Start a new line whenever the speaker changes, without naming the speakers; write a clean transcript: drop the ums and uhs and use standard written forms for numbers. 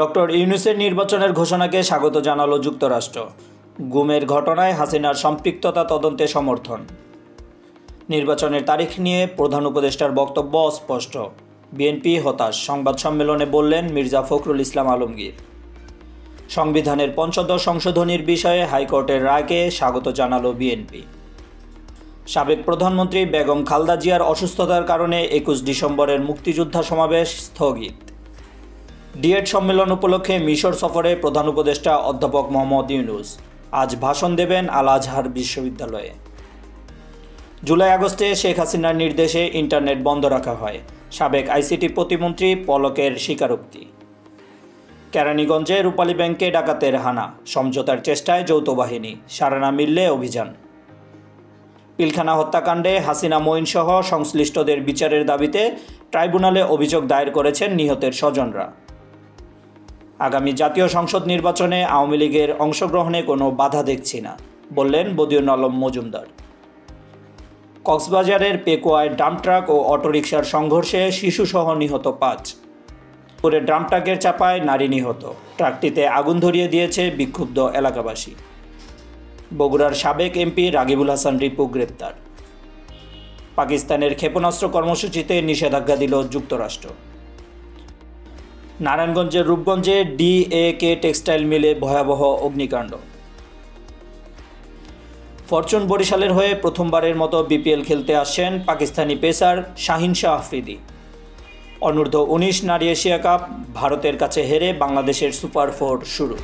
Doctor ইউনূসের নির্বাচনের ঘোষণাকে স্বাগত জানালো যুক্তরাষ্ট্র। গুমের ঘটনায় হাসিনার সম্পৃক্ততা তদন্তে সমর্থন। নির্বাচনের তারিখ নিয়ে প্রধান উপদেষ্টার বক্তব্য অস্পষ্ট। বিএনপি হতাশ, সংবাদ সম্মেলনে বললেন মির্জা ফখরুল ইসলাম আলমগীর। সংবিধানের পঞ্চদশ সংশোধনীর বিষয়ে হাইকোর্টের রায়কে স্বাগত জানালো বিএনপি। সাবেক প্রধানমন্ত্রী বেগম খালেদা জিয়ার অসুস্থতার কারণে 21 ডিসেম্বরের মুক্তিযোদ্ধা সমাবেশ স্থগিত। ডিএড সম্মেলন উপলক্ষে মিশর সফরে প্রধান উপদেষ্টা অধ্যাপক মোহাম্মদ ইউনূস আজ ভাষণ দেবেন আল আজহার বিশ্ববিদ্যালয়ে। জুলাই আগস্টে শেখ হাসিনার নির্দেশে ইন্টারনেট বন্ধ রাখা হয়, সাবেক আইসিটি প্রতিমন্ত্রী পলকের স্বীকারোক্তি। কেরানীগঞ্জে রূপালী ব্যাংকে ডাকাতের হানা, সমঝোতার চেষ্টায় যৌথ বাহিনী, সাড়া না মিললে অভিযান। পিলখানা হত্যাকাণ্ডে হাসিনা মঈনসহ সংশ্লিষ্টদের বিচারের দাবিতে ট্রাইব্যুনালে অভিযোগ দায়ের করেছেন নিহতের স্বজনরা। আগামী জাতীয় সংসদ নির্বাচনে আওয়ামী লীগের অংশগ্রহণে কোনো বাধা দেখছি না, বললেন বদিউল আলম মজুমদার। কক্সবাজারের পেকুয়ায় ডাম্প ট্রাক ও অটোরিকশার সংঘর্ষে শিশুসহ নিহত 5। পরে ডাম্প ট্রাকের চাপায় নারী নিহত, ট্রাকটিতে আগুন ধরিয়ে দিয়েছে বিক্ষুব্ধ এলাকাবাসী। বগুড়ার সাবেক এমপি রাগিবুল হাসান রিপু গ্রেপ্তার। পাকিস্তানের ক্ষেপণাস্ত্র কর্মসূচিতে নিষেধাজ্ঞা দিল যুক্তরাষ্ট্র। নারায়ণগঞ্জের রূপগঞ্জে ডিএকে টেক্সটাইল মিলে ভয়াবহ অগ্নিকাণ্ড। ফরচুন বরিশালের হয়ে প্রথমবারের মতো বিপিএল খেলতে আসছেন পাকিস্তানি পেসার শাহিন শাহ আফ্রিদি। অনূর্ধ্ব 19 নারী এশিয়া কাপ, ভারতের কাছে হেরে বাংলাদেশের সুপার 4 শুরু।